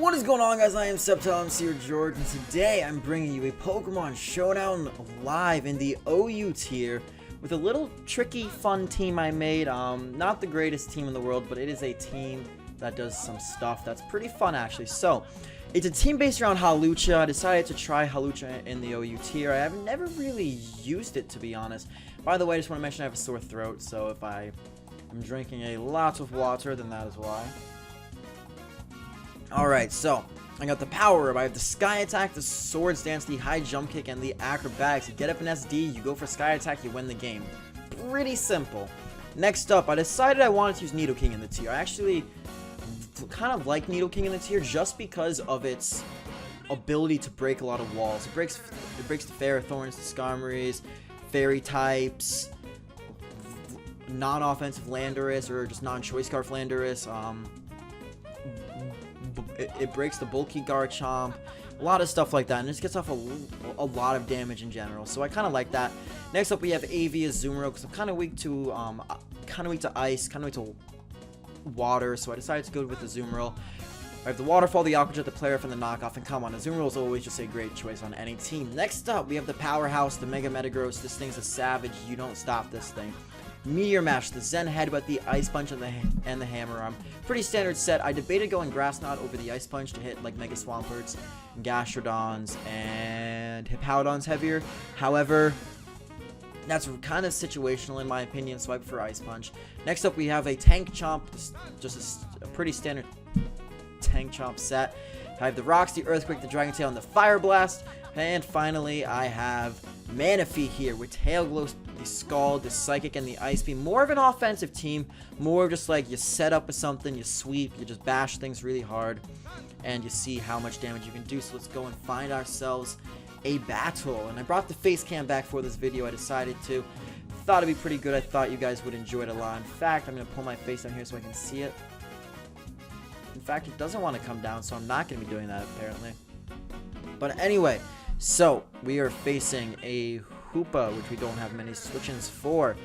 What is going on, guys? I am SceptileMC or George, and today I'm bringing you a Pokemon Showdown live in the OU tier with a little tricky, fun team I made. Not the greatest team in the world, but it is a team that does some stuff that's pretty fun, actually. So, it's a team based around Hawlucha. I decided to try Hawlucha in the OU tier. I have never really used it, to be honest. By the way, I just want to mention I have a sore throat, so if I am drinking a lot of water, then that is why. Alright, so, I got the Power Up, I have the Sky Attack, the Swords Dance, the High Jump Kick, and the Acrobatics. You get up in SD, you go for Sky Attack, you win the game. Pretty simple. Next up, I decided I wanted to use Nidoking in the tier. I actually kind of like Nidoking in the tier just because of its ability to break a lot of walls. It breaks the Ferrothorns, the Skarmories, Fairy types, non-offensive Landorus, or just non-Choice Scarf Landorus, it breaks the bulky Garchomp, a lot of stuff like that, and it just gets off a lot of damage in general. So I kind of like that. Next up, we have AV Azumarill because I'm kind of weak to ice, kind of weak to water. So I decided to go with Azumarill. I have the Waterfall, the Aqua Jet, the Player from the knockoff, and come on, Azumarill is always just a great choice on any team. Next up, we have the Powerhouse, the Mega Metagross. This thing's a savage. You don't stop this thing. Meteor Mash, the Zen Headbutt, the Ice Punch, and the Hammer Arm. Pretty standard set. I debated going Grass Knot over the Ice Punch to hit like Mega Swamperts, Gastrodons, and Hippowdons heavier. However, that's kind of situational in my opinion, so I prefer Ice Punch. Next up, we have a Tank Chomp, just a pretty standard Tank Chomp set. I have the Rocks, the Earthquake, the Dragon Tail, and the Fire Blast. And finally, I have Manaphy here with Tail Glow, the Scald, the Psychic, and the Ice Beam. More of an offensive team, more of just like you set up with something, you sweep, you just bash things really hard, and you see how much damage you can do. So let's go and find ourselves a battle. And I brought the face cam back for this video. I decided to. Thought it'd be pretty good. I thought you guys would enjoy it a lot. In fact, I'm going to pull my face down here so I can see it. In fact, it doesn't want to come down, so I'm not going to be doing that apparently. But anyway, so we are facing a Hoopa, which we don't have many switch-ins for.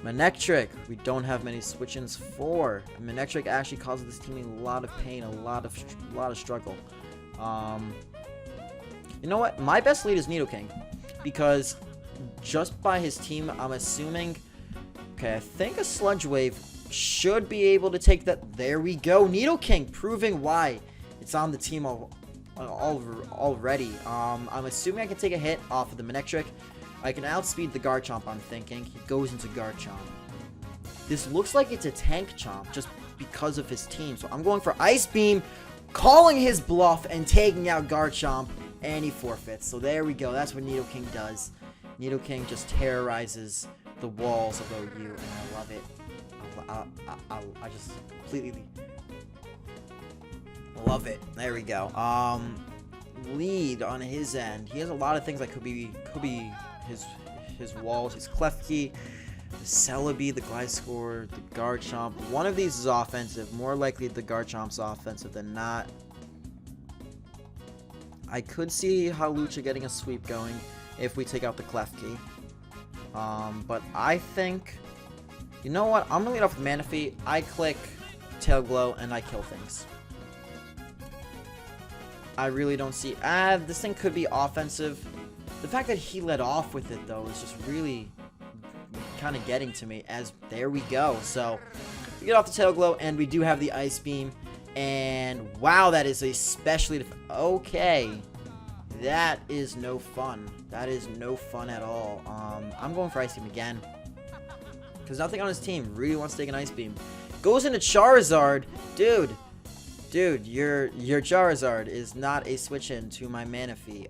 Manectric, we don't have many switch-ins for. Manectric actually causes this team a lot of pain, a lot of struggle. You know what? My best lead is Nidoking, because just by his team, I'm assuming. Okay, I think a Sludge Wave should be able to take that. There we go, Nidoking, proving why it's on the team already. I'm assuming I can take a hit off of the Manectric. I can outspeed the Garchomp, I'm thinking. He goes into Garchomp. This looks like it's a Tank Chomp just because of his team. So I'm going for Ice Beam, calling his bluff and taking out Garchomp, and he forfeits. So there we go. That's what Nidoking does. Nidoking just terrorizes the walls of OU, and I love it. I just completely love it. There we go. Lead on his end. He has a lot of things that could be his walls, his Klefki, the Celebi, the Gliscor, the Garchomp. One of these is offensive. More likely the Garchomp's offensive than not. I could see Hawlucha getting a sweep going if we take out the Klefki. But I think, you know what? I'm gonna lead off with Manaphy. I click Tail Glow and I kill things. I really don't see. This thing could be offensive. The fact that he led off with it, though, is just really kind of getting to me. As there we go. So we get off the Tail Glow, and we do have the Ice Beam. And wow, that is especially okay. That is no fun. That is no fun at all. I'm going for Ice Beam again, because nothing on his team really wants to take an Ice Beam. Goes into Charizard, dude. Dude, your Charizard is not a switch-in to my Manaphy.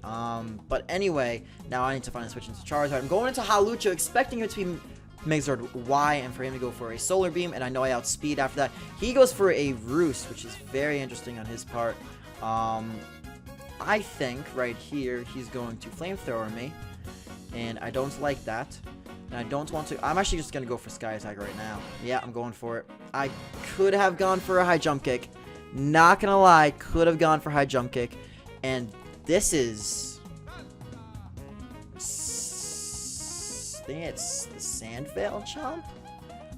But anyway, now I need to find a switch-in to Charizard. I'm going into Hawlucha, expecting it to be Megazord Y, and for him to go for a Solar Beam, and I know I outspeed after that. He goes for a Roost, which is very interesting on his part. I think right here he's going to Flamethrower me, and I don't like that. And I don't want to. I'm actually just going to go for Sky Attack right now. Yeah, I'm going for it. I could have gone for a High Jump Kick. Not gonna lie, could have gone for High Jump Kick. And this is, I think it's the Sandvale Chomp.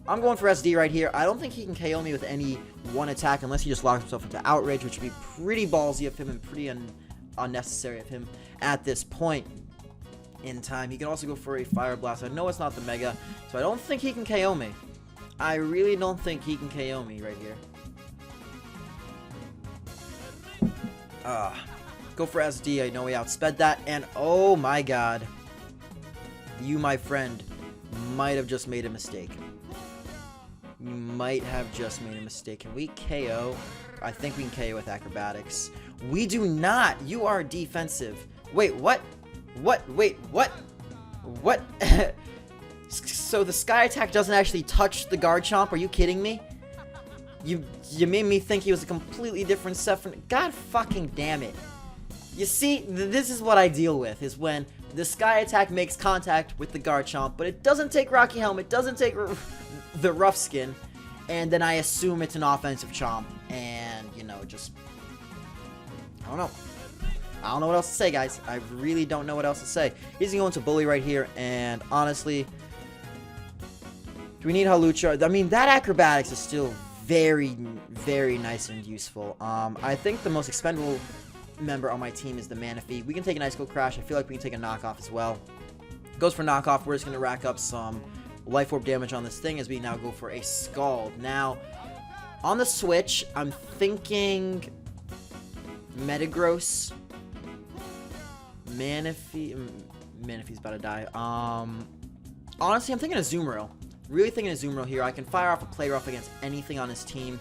I'm going for SD right here. I don't think he can KO me with any one attack unless he just locks himself into outrage, which would be pretty ballsy of him and pretty unnecessary of him at this point in time. He can also go for a Fire Blast. I know it's not the Mega, so I don't think he can KO me. I really don't think he can KO me right here. Go for SD. I know he outsped that, and oh my god. You, my friend, might have just made a mistake. You might have just made a mistake. Can we KO? I think we can KO with acrobatics. We do not. You are defensive. Wait, what? What? Wait, what? What? So the Sky Attack doesn't actually touch the Garchomp? Are you kidding me? You made me think he was a completely different set from... God fucking damn it. You see, this is what I deal with, is when the Sky Attack makes contact with the Garchomp, but it doesn't take Rocky Helm, it doesn't take the Rough Skin, and then I assume it's an offensive Chomp, and, you know, just... I don't know. I don't know what else to say, guys. I really don't know what else to say. He's going to Bully right here, and honestly... Do we need Hawlucha? I mean, that Acrobatics is still very, very nice and useful. I think the most expendable member on my team is the Manaphy. We can take an Ice Cold Crash. I feel like we can take a knockoff as well. Goes for knockoff. We're just going to rack up some Life Orb damage on this thing as we now go for a Scald. Now, on the Switch, I'm thinking Metagross. Manaphy's about to die. Honestly, I'm thinking of Azumarill. Really thinking of Azumarill here. I can fire off a Play Rough against anything on his team.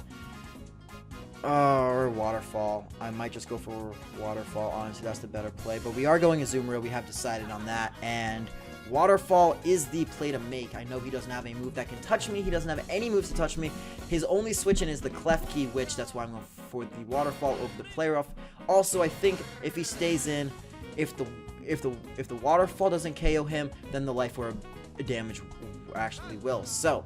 Or Waterfall. I might just go for Waterfall. Honestly, that's the better play. But we are going Azumarill. We have decided on that. And Waterfall is the play to make. I know he doesn't have a move that can touch me. He doesn't have any moves to touch me. His only switch in is the Clef Key, which that's why I'm going for the Waterfall over the Play Rough. Also, I think if he stays in, if the Waterfall doesn't KO him, then the Life Orb damage actually will. So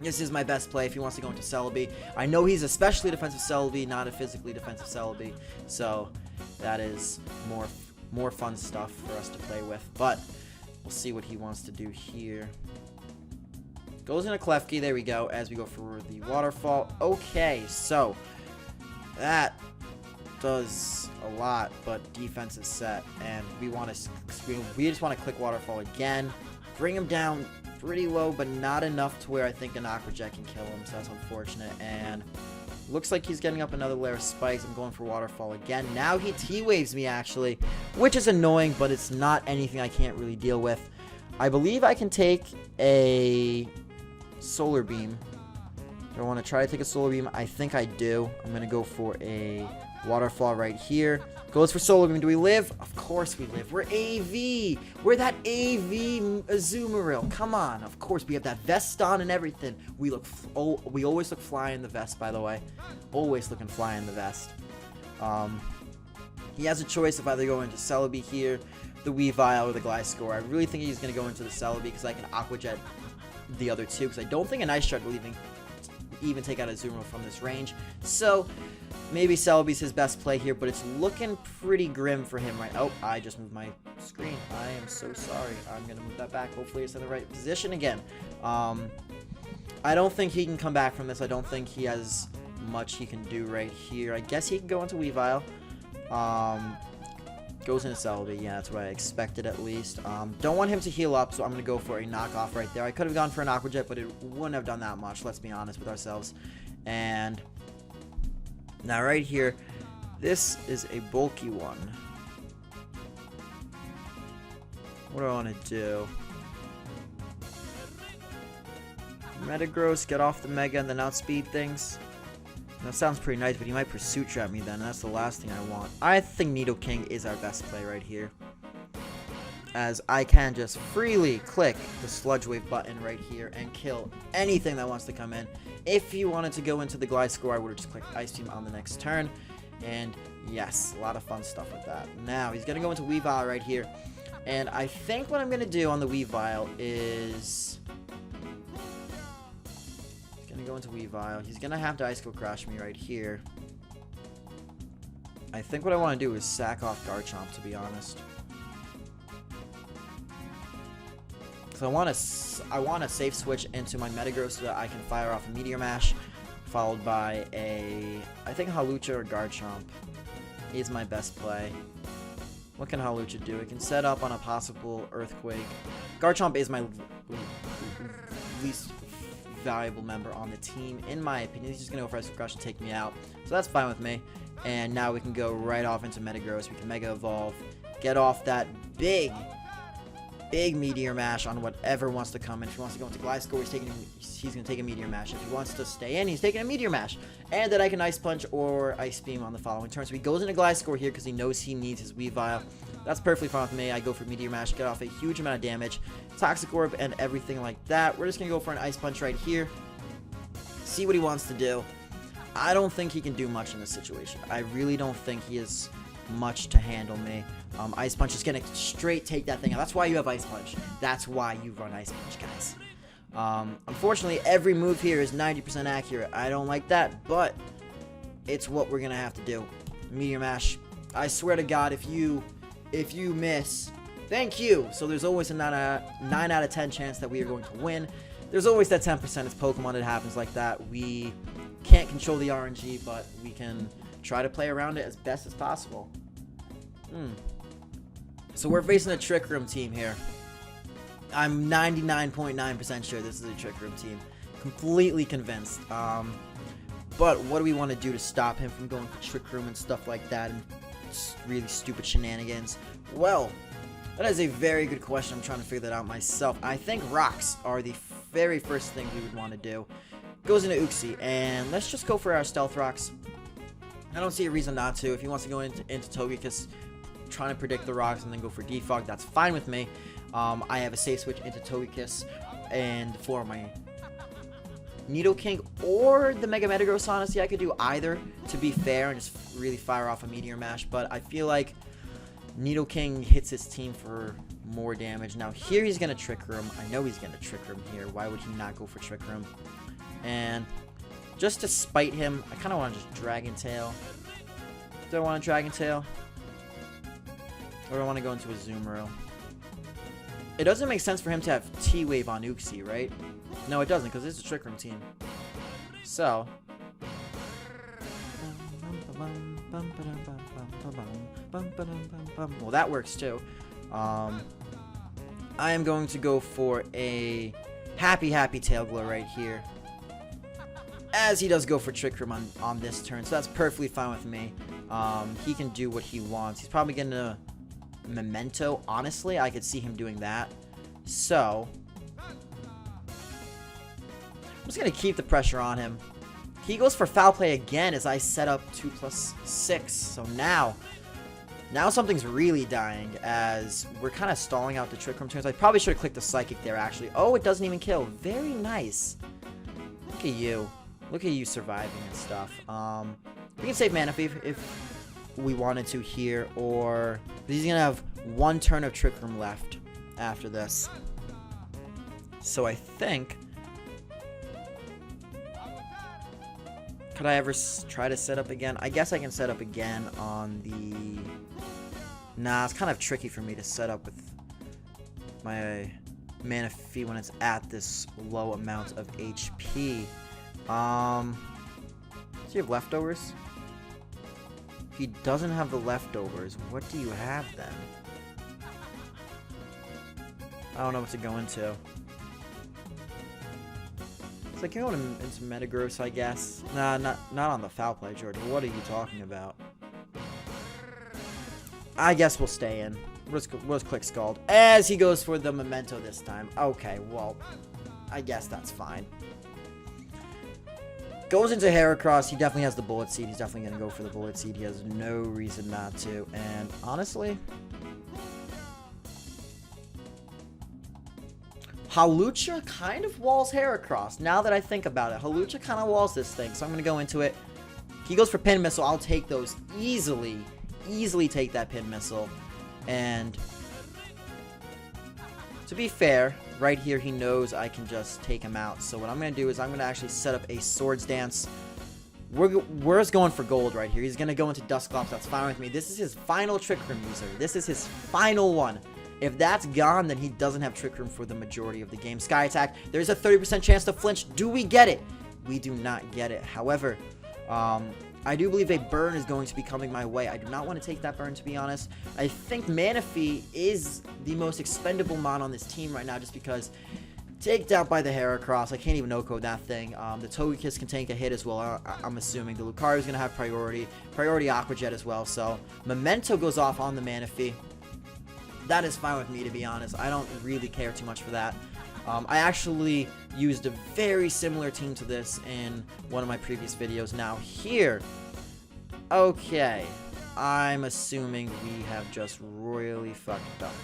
this is my best play if he wants to go into Celebi. I know he's a specially defensive Celebi, not a physically defensive Celebi, so that is more fun stuff for us to play with. But we'll see what he wants to do here. Goes in a Clef Key. There we go. As we go for the Waterfall. Okay, so that does a lot, but defense is set, and we just want to click Waterfall again. Bring him down pretty low, but not enough to where I think an Aqua Jet can kill him, so that's unfortunate. And looks like he's getting up another layer of spikes. I'm going for Waterfall again. Now he T-Waves me, actually, which is annoying, but it's not anything I can't really deal with. I believe I can take a Solar Beam. Do I want to try to take a Solar Beam? I think I do. I'm going to go for a Waterfall right here. Goes for Solar Beam. Do we live? Of course we live. We're AV. We're that AV Azumarill. Come on. Of course. We have that vest on and everything. We always look fly in the vest, by the way. Always looking fly in the vest. He has a choice of either going into Celebi here, the Weavile, or the Gliscor. I really think he's going to go into the Celebi because I can Aqua Jet the other two, because I don't think an Ice Shard will even take out a Azumarill from this range. So maybe Celebi's his best play here, but it's looking pretty grim for him right. Oh, I just moved my screen. I am so sorry. I'm going to move that back. Hopefully it's in the right position again. I don't think he can come back from this. I don't think he has much he can do right here. I guess he can go into Weavile. Goes into Celebi. Yeah, that's what I expected at least. Don't want him to heal up, so I'm going to go for a knockoff right there. I could have gone for an Aqua Jet, but it wouldn't have done that much. Let's be honest with ourselves. And now right here, this is a bulky one. What do I want to do? Metagross, get off the Mega and then outspeed things. That sounds pretty nice, but he might Pursuit Trap me then, and that's the last thing I want. I think Nidoking is our best play right here, as I can just freely click the Sludge Wave button right here and kill anything that wants to come in. If he wanted to go into the Gliscor, I would have just clicked Ice Beam on the next turn, and yes, a lot of fun stuff with that. Now, he's going to go into Weavile right here, and I think what I'm going to do on the Weavile is... Gonna go into Weavile. He's gonna have to Ice Cold Crash me right here. I think what I want to do is sack off Garchomp, to be honest. So I want to safe switch into my Metagross so that I can fire off a Meteor Mash, followed by I think Hawlucha or Garchomp is my best play. What can Hawlucha do? It can set up on a possible Earthquake. Garchomp is my least valuable member on the team, in my opinion. He's just going to go for Ice Crush and take me out. So that's fine with me. And now we can go right off into Metagross. We can Mega Evolve, get off that big Meteor Mash on whatever wants to come in. If he wants to go into Gliscor, he's going to take a Meteor Mash. If he wants to stay in, he's taking a Meteor Mash. And then I can Ice Punch or Ice Beam on the following turn. So he goes into Gliscor here because he knows he needs his Weavile. That's perfectly fine with me. I go for Meteor Mash, get off a huge amount of damage, Toxic Orb, and everything like that. We're just going to go for an Ice Punch right here. See what he wants to do. I don't think he can do much in this situation. I really don't think he has much to handle me. Ice Punch is going to straight take that thing out. That's why you have Ice Punch. That's why you run Ice Punch, guys. Unfortunately, every move here is 90% accurate. I don't like that, but it's what we're going to have to do. Meteor Mash. I swear to God, if you miss, thank you. So there's always a 9 out of 10 chance that we are going to win. There's always that 10%. It's Pokemon. It happens like that. We can't control the RNG, but we can try to play around it as best as possible. So we're facing a Trick Room team here. I'm 99.9% sure this is a Trick Room team. Completely convinced. But what do we want to do to stop him from going for Trick Room and stuff like that and really stupid shenanigans? Well, that is a very good question. I'm trying to figure that out myself. I think rocks are the very first thing we would want to do. Goes into Uxie, and let's just go for our Stealth Rocks. I don't see a reason not to. If he wants to go into Togekiss, trying to predict the rocks and then go for Defog, that's fine with me. I have a safe switch into Togekiss and for my Nidoking or the Mega Metagross. Honestly, I could do either to be fair and just really fire off a Meteor Mash, but I feel like Nidoking hits his team for more damage. Now here he's going to Trick Room. I know he's going to Trick Room here. Why would he not go for Trick Room? And just to spite him, I kind of want to just Dragon Tail. Do I want a Dragon Tail? Or do I want to go into a Azumarill? It doesn't make sense for him to have T-Wave on Uxie, right? No, it doesn't, because it's a Trick Room team. So. Well, that works too. I am going to go for a Happy Tail Glow right here, as he does go for Trick Room on this turn, so that's perfectly fine with me. He can do what he wants. He's probably going to Memento. Honestly, I could see him doing that. So, I'm just going to keep the pressure on him. He goes for Foul Play again as I set up 2+6. So now something's really dying as we're kind of stalling out the Trick Room turns. I probably should have clicked the Psychic there, actually. Oh, it doesn't even kill. Very nice. Look at you. Look at you surviving and stuff. We can save Manaphy if we wanted to here, or he's going to have one turn of Trick Room left after this. So I think... Could I ever try to set up again? I guess I can set up again on the... Nah, it's kind of tricky for me to set up with my Manaphy when it's at this low amount of HP. Does he have leftovers? If he doesn't have the leftovers, what do you have then? I don't know what to go into. It's like going into Metagross, I guess. Nah, not on the Foul Play, George. What are you talking about? I guess we'll stay in. We'll just click Scald. As he goes for the Memento this time. Okay, well, I guess that's fine. Goes into Heracross. He definitely has the Bullet Seed. He's definitely going to go for the Bullet Seed. He has no reason not to. And honestly, Hawlucha kind of walls Heracross. Now that I think about it, Hawlucha kind of walls this thing. So I'm going to go into it. He goes for Pin Missile. I'll take those easily. Easily take that Pin Missile. And to be fair, right here he knows I can just take him out. So what I'm going to do is I'm going to actually set up a Swords Dance. We're just going for gold right here. He's going to go into Dusclops. That's fine with me. This is his final Trick Room user. This is his final one. If that's gone, then he doesn't have Trick Room for the majority of the game. Sky Attack, there's a 30% chance to flinch. Do we get it? We do not get it. However, I do believe a burn is going to be coming my way. I do not want to take that burn, to be honest. I think Manaphy is the most expendable mon on this team right now, just because taken out by the Heracross. I can't even no-code that thing. The Togekiss can take a hit as well, I'm assuming. The Lucario is going to have priority Aqua Jet as well. So Memento goes off on the Manaphy. That is fine with me, to be honest. I don't really care too much for that. I actually used a very similar team to this in one of my previous videos. Now here, okay, I'm assuming we have just royally fucked up.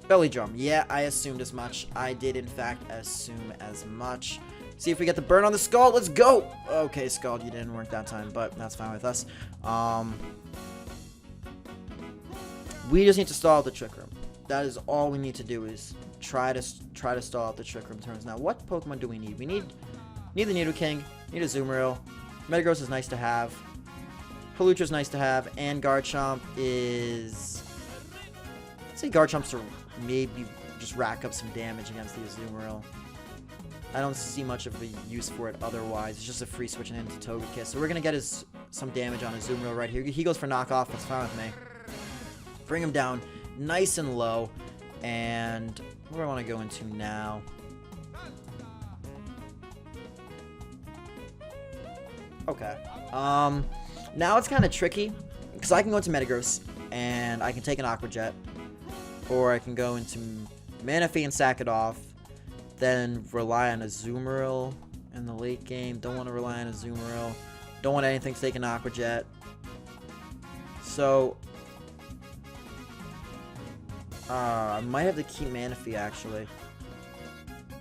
Belly Drum, yeah, I assumed as much. I did in fact assume as much. See if we get the burn on the Scald. Let's go! Okay, Scald, you didn't work that time, but that's fine with us. We just need to stall out the Trick Room. That is all we need to do, is try to stall out the Trick Room turns. Now, what Pokemon do we need? We need the Nidoking, need a Azumarill. Metagross is nice to have. Hawlucha is nice to have, and Garchomp is... I'd say Garchomp's to maybe just rack up some damage against the Azumarill. I don't see much of a use for it otherwise. It's just a free switching into Togekiss. So we're going to get some damage on Azumarill right here. He goes for knockoff. That's fine with me. Bring him down nice and low. And where do I want to go into now? Okay. Now it's kind of tricky, because I can go into Metagross and I can take an Aqua Jet, or I can go into Manaphy and sack it off, then rely on a Azumarill in the late game. Don't want to rely on a Azumarill. Don't want anything to take an Aqua Jet. So I might have to keep Manaphy actually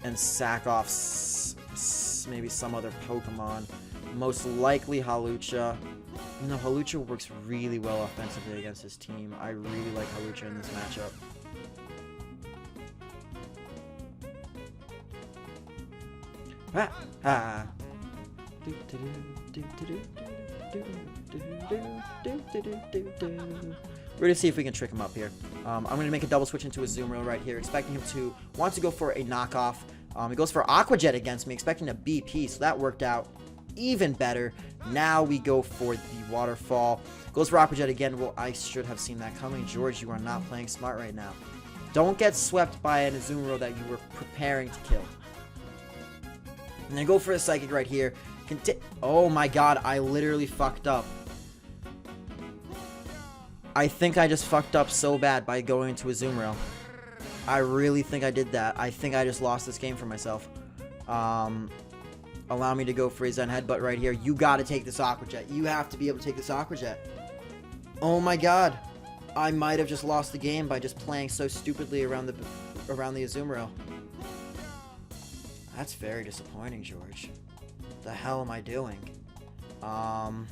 and sack off maybe some other Pokemon. Most likely Hawlucha. You know, Hawlucha works really well offensively against his team. I really like Hawlucha in this matchup. We're going to see if we can trick him up here. I'm going to make a double switch into a Azumarill right here, expecting him to want to go for a knockoff. He goes for Aqua Jet against me, expecting a BP, so that worked out even better. Now we go for the Waterfall. Goes for Aqua Jet again. Well, I should have seen that coming. George, you are not playing smart right now. Don't get swept by an Azumarill that you were preparing to kill. And then go for a Psychic right here. Oh my god, I literally fucked up. I think I just fucked up so bad by going into Azumarill. I really think I did that. I think I just lost this game for myself. Allow me to go for a Zen Headbutt right here. You gotta take this Aqua Jet. You have to be able to take this Aqua Jet. Oh my god. I might have just lost the game by just playing so stupidly around the Azumarill. That's very disappointing, George. What the hell am I doing? I'm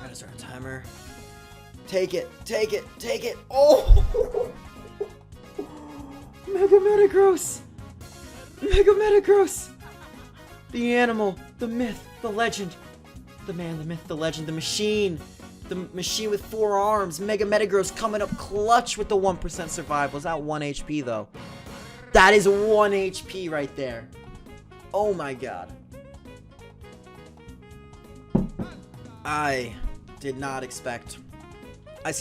gonna start a timer. Take it, take it, take it. Oh! Mega Metagross! Mega Metagross! The animal, the myth, the legend. The man, the myth, the legend, the machine. The machine with 4 arms. Mega Metagross coming up clutch with the 1% survival. Is that 1 HP though? That is 1 HP right there. Oh my god. I did not expect. I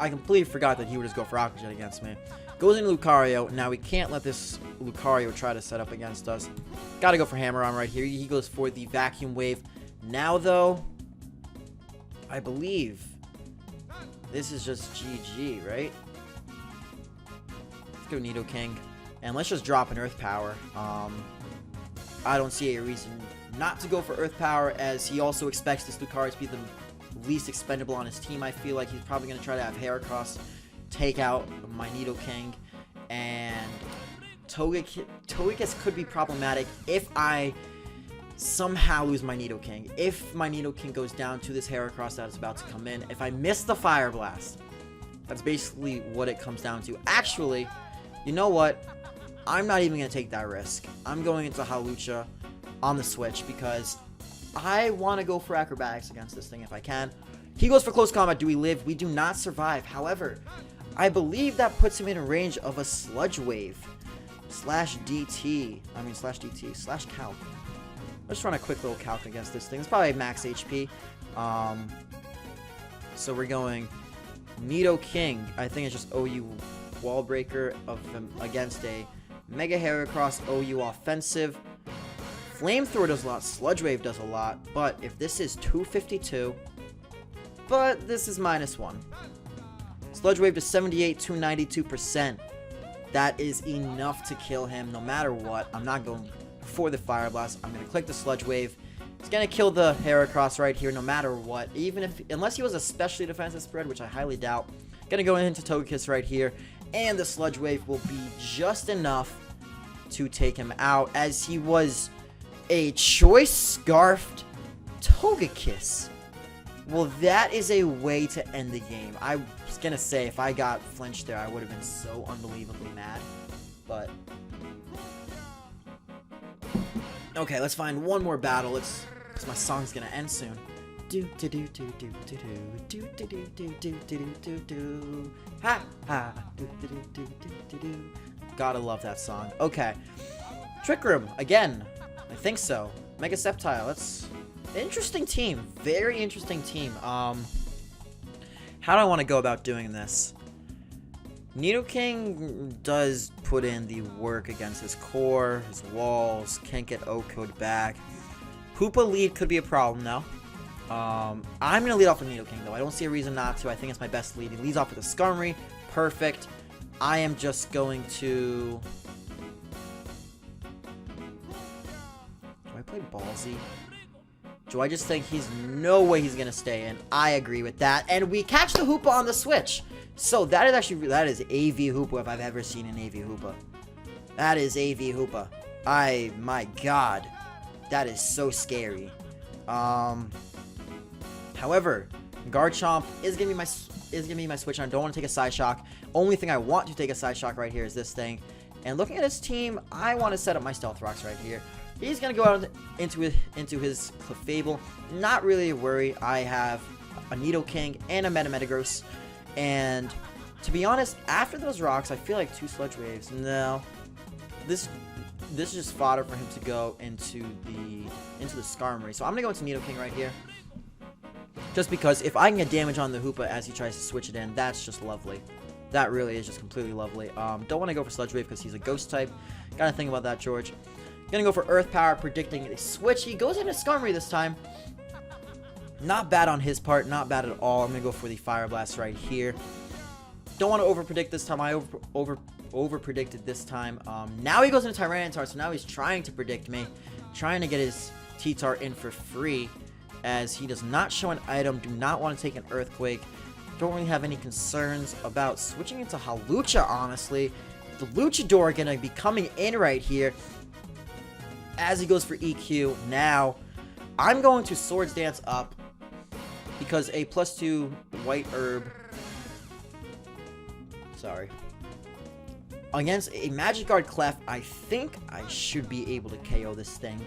completely forgot that he would just go for Aqua Jet against me. Goes into Lucario. Now we can't let this Lucario try to set up against us. Gotta go for Hammer-On right here. He goes for the Vacuum Wave. Now though, I believe this is just GG, right? Let's go Nidoking. And let's just drop an Earth Power. I don't see a reason not to go for Earth Power, as he also expects this Lucario to be the least expendable on his team. I feel like he's probably going to try to have Heracross take out my Nidoking, and Togekiss could be problematic if I somehow lose my Nidoking. If my Nidoking goes down to this Heracross that is about to come in, if I miss the Fire Blast, that's basically what it comes down to. Actually, you know what? I'm not even going to take that risk. I'm going into Hawlucha on the Switch because I want to go for Acrobatics against this thing if I can. He goes for close combat. Do we live? We do not survive. However, I believe that puts him in range of a Sludge Wave. Slash DT. Slash DT. Slash Calc. Let's run a quick little calc against this thing. It's probably max HP. So we're going Nidoking. I think it's just OU Wall Breaker of him against a Mega Heracross OU offensive. Flamethrower does a lot. Sludge Wave does a lot. But if this is 252, but this is -1. Sludge Wave to 78, 292%. That is enough to kill him no matter what. I'm not going for the Fire Blast. I'm going to click the Sludge Wave. It's going to kill the Heracross right here no matter what. Unless he was a specially defensive spread, which I highly doubt. Going to go into Togekiss right here. And the Sludge Wave will be just enough to take him out, as he was a Choice Scarfed Togekiss. Well, that is a way to end the game. I was going to say, if I got flinched there, I would have been so unbelievably mad. But okay, let's find one more battle. Because my song's going to end soon. Do do do do do do do do do do do do do do. Ha ha. Do do do do do do. Gotta love that song. Okay. Trick Room again. I think so. Mega Sceptile. That's interesting team. Very interesting team. How do I want to go about doing this? Nidoking does put in the work against his core, his walls, can't get O-code back. Hoopa lead could be a problem now. I'm going to lead off with Nidoking, though. I don't see a reason not to. I think it's my best lead. He leads off with a Skarmory. Perfect. I am just going to... Do I play Ballsy? Do I just think he's no way he's going to stay in? I agree with that. And we catch the Hoopa on the switch. So that is actually... That is AV Hoopa if I've ever seen an AV Hoopa. That is AV Hoopa. My God. That is so scary. However, Garchomp is gonna be my switch. I don't want to take a Side Shock. Only thing I want to take a Side Shock right here is this thing. And looking at his team, I want to set up my Stealth Rocks right here. He's gonna go out into his Clefable. Not really a worry. I have a Nidoking and a Metagross. And to be honest, after those rocks, I feel like 2 Sludge Waves. No, this is just fodder for him to go into the Skarmory. So I'm gonna go into Nidoking right here. Just because if I can get damage on the Hoopa as he tries to switch it in, that's just lovely. That really is just completely lovely. Don't want to go for Sludge Wave because he's a Ghost type. Gotta think about that, George. Gonna go for Earth Power, predicting a switch. He goes into Skarmory this time. Not bad on his part, not bad at all. I'm gonna go for the Fire Blast right here. Don't want to over-predict this time. I over-predicted this time. Now he goes into Tyranitar, so now he's trying to predict me. Trying to get his T-Tar in for free, as he does not show an item, do not want to take an Earthquake. Don't really have any concerns about switching into Hawlucha, honestly. The Luchador going to be coming in right here as he goes for EQ. Now, I'm going to Swords Dance up because a +2 White Herb... Sorry. Against a Magic Guard Clef, I think I should be able to KO this thing.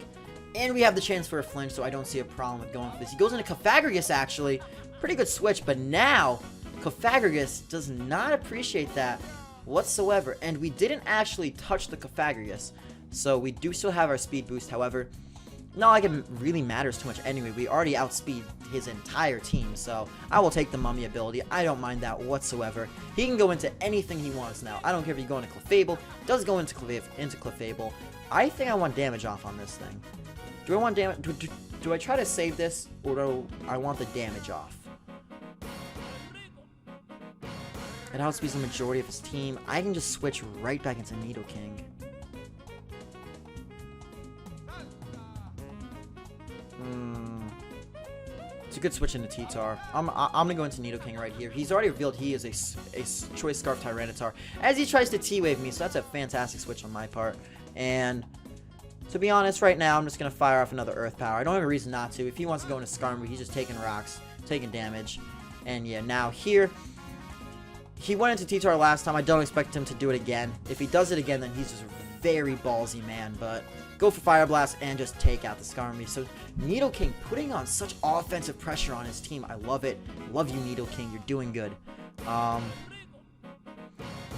And we have the chance for a flinch, so I don't see a problem with going for this. He goes into Cofagrigus, actually. Pretty good switch, but now Cofagrigus does not appreciate that whatsoever. And we didn't actually touch the Cofagrigus, so we do still have our speed boost. However, not like it really matters too much anyway. We already outspeed his entire team, so I will take the Mummy ability. I don't mind that whatsoever. He can go into anything he wants now. I don't care if you go into Clefable. Does go into Clefable. I think I want damage off on this thing. Do I want damage? Do I try to save this, or do I want the damage off? It outspeeds the majority of his team. I can just switch right back into Nidoking. It's a good switch into T-Tar. I'm gonna go into Nidoking right here. He's already revealed he is a Choice Scarf Tyranitar as he tries to T-Wave me, so that's a fantastic switch on my part. And to be honest, right now, I'm just going to fire off another Earth Power. I don't have a reason not to. If he wants to go into Skarmory, he's just taking rocks, taking damage. And yeah, now here, he went into T-Tar last time. I don't expect him to do it again. If he does it again, then he's just a very ballsy man. But go for Fire Blast, and just take out the Skarmory. So Nidoking putting on such offensive pressure on his team. I love it. Love you, Nidoking. You're doing good.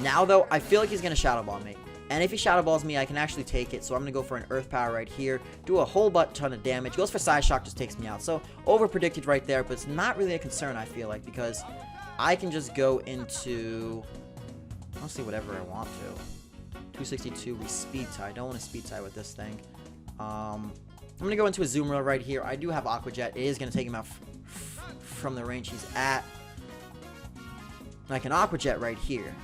Now, though, I feel like he's going to Shadow Ball me. And if he Shadow Balls me, I can actually take it. So I'm going to go for an Earth Power right here. Do a whole ton of damage. Goes for Side Shock, just takes me out. So over-predicted right there. But it's not really a concern, I feel like. Because I can just go into... honestly, whatever I want to. 262, we Speed Tie. I don't want to Speed Tie with this thing. I'm going to go into a Azumarill right here. I do have Aqua Jet. It is going to take him out from the range he's at. I can Aqua Jet right here.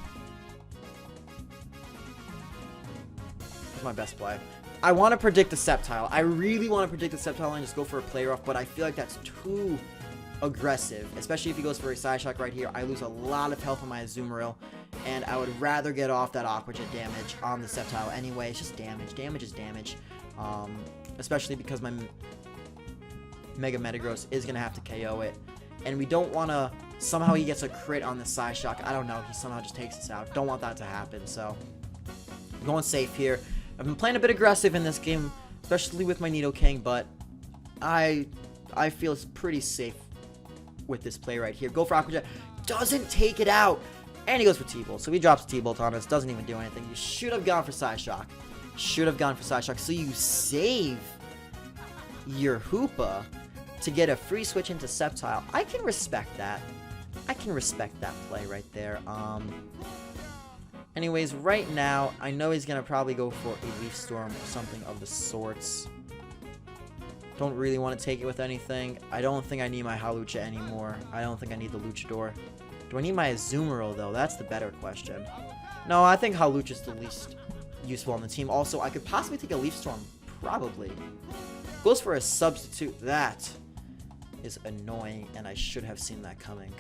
That's my best play. I want to predict the Sceptile. I really want to predict the Sceptile and just go for a play rough, but I feel like that's too aggressive, especially if he goes for a Side Shock right here. I lose a lot of health on my Azumarill, and I would rather get off that Aqua Jet damage on the Sceptile anyway. It's just damage. Damage is damage. Especially because my Mega Metagross is going to have to KO it. And we don't want to... somehow he gets a crit on the Side Shock. I don't know. He somehow just takes us out. Don't want that to happen. So, I'm going safe here. I've been playing a bit aggressive in this game, especially with my Nidoking, but I feel it's pretty safe with this play right here. Go for Aqua Jet. Doesn't take it out. And he goes for T-Bolt. So he drops T-Bolt on us. Doesn't even do anything. You should have gone for Side Shock. Should have gone for Side Shock. So you save your Hoopa to get a free switch into Sceptile. I can respect that. I can respect that play right there. Anyways, right now, I know he's going to probably go for a Leaf Storm or something of the sorts. Don't really want to take it with anything. I don't think I need my Hawlucha anymore. I don't think I need the Luchador. Do I need my Azumarill, though? That's the better question. No, I think Hawlucha is the least useful on the team. Also, I could possibly take a Leaf Storm. Probably. Goes for a substitute. That is annoying, and I should have seen that coming.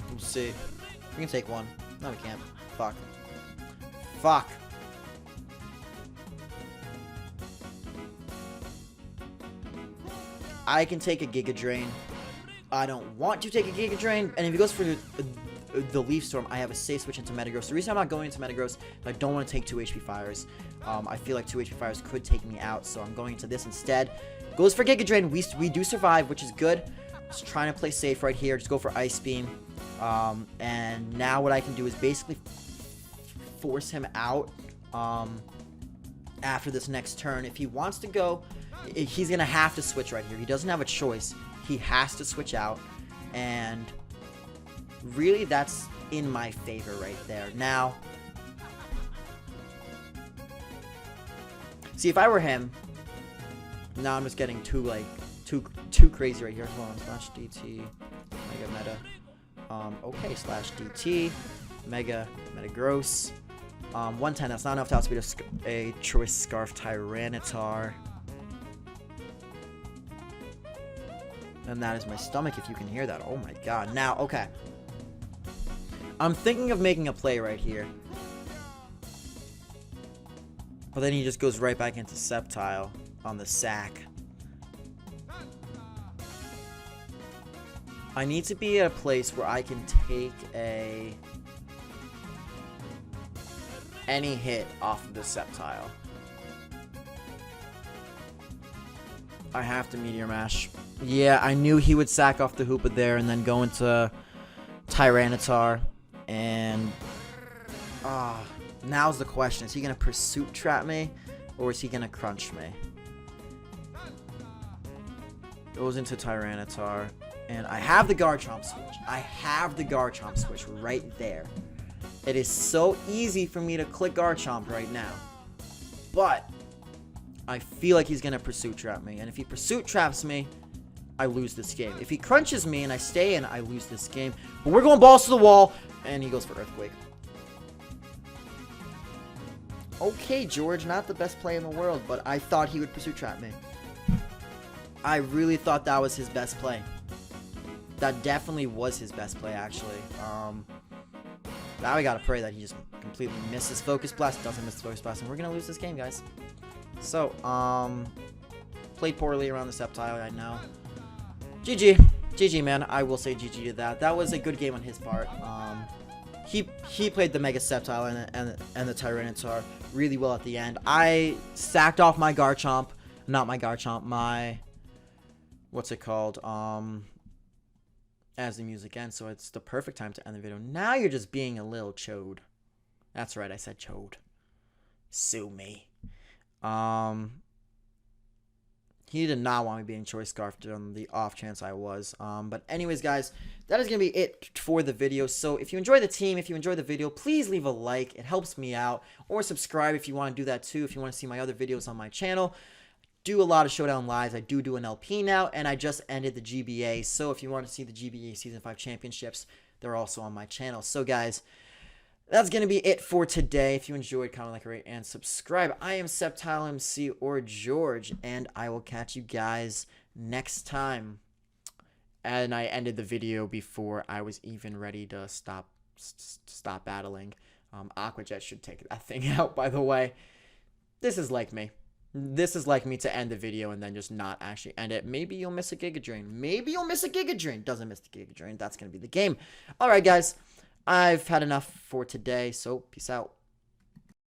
We'll see. We can take one. No, we can't. Fuck. Fuck. I can take a Giga Drain. I don't want to take a Giga Drain. And if he goes for the Leaf Storm, I have a safe switch into Metagross. The reason I'm not going into Metagross is I don't want to take 2 HP Fires. I feel like 2 HP Fires could take me out, so I'm going into this instead. Goes for Giga Drain. We do survive, which is good. Just trying to play safe right here. Just go for Ice Beam. And now what I can do is basically force him out after this next turn. If he wants to go, he's going to have to switch right here. He doesn't have a choice. He has to switch out. And really, that's in my favor right there. Now, see, if I were him, now I'm just getting too crazy right here. Hold on, slash DT, Mega Meta. Okay, slash DT, Metagross. 110, that's not enough to outspeed a Choice Scarf Tyranitar. And that is my stomach, if you can hear that. Oh my god. Now, okay. I'm thinking of making a play right here. But then he just goes right back into Sceptile on the sack. I need to be at a place where I can take any hit off of the Sceptile. I have to Meteor Mash. Yeah, I knew he would sack off the Hoopa there and then go into Tyranitar. And now's the question. Is he going to Pursuit Trap me or is he going to Crunch me? Goes into Tyranitar. And I have the Garchomp switch. I have the Garchomp switch right there. It is so easy for me to click Garchomp right now. But I feel like he's going to Pursuit Trap me. And if he Pursuit Traps me, I lose this game. If he crunches me and I stay in, I lose this game. But we're going balls to the wall. And he goes for Earthquake. Okay, George, not the best play in the world, but I thought he would Pursuit Trap me. I really thought that was his best play. That definitely was his best play, actually. Now we gotta pray that he just completely misses Focus Blast. Doesn't miss Focus Blast, and we're gonna lose this game, guys. So, played poorly around the Sceptile, I know. GG. GG, man. I will say GG to that. That was a good game on his part. He played the Mega Sceptile and the Tyranitar really well at the end. I sacked off my Garchomp. Not my Garchomp, my... What's it called? As the music ends, so it's the perfect time to end the video. Now you're just being a little chode. That's right, I said chode. Sue me. He did not want me being choice scarfed on the off chance I was. But anyways, guys, that is going to be it for the video. So if you enjoy the team, if you enjoy the video, please leave a like. It helps me out. Or subscribe if you want to do that too. If you want to see my other videos on my channel. Do a lot of Showdown lives. I do an LP now. And I just ended the GBA. So if you want to see the GBA Season 5 Championships, they're also on my channel. So guys, that's going to be it for today. If you enjoyed, comment, like, rate, and subscribe. I am SceptileMC or George, and I will catch you guys next time. And I ended the video before I was even ready to stop battling. Aqua Jet should take that thing out, by the way. This is like me. This is like me to end the video and then just not actually end it. Maybe you'll miss a Giga Drain. Maybe you'll miss a Giga Drain. Doesn't miss the Giga Drain. That's going to be the game. All right, guys. I've had enough for today, so peace out.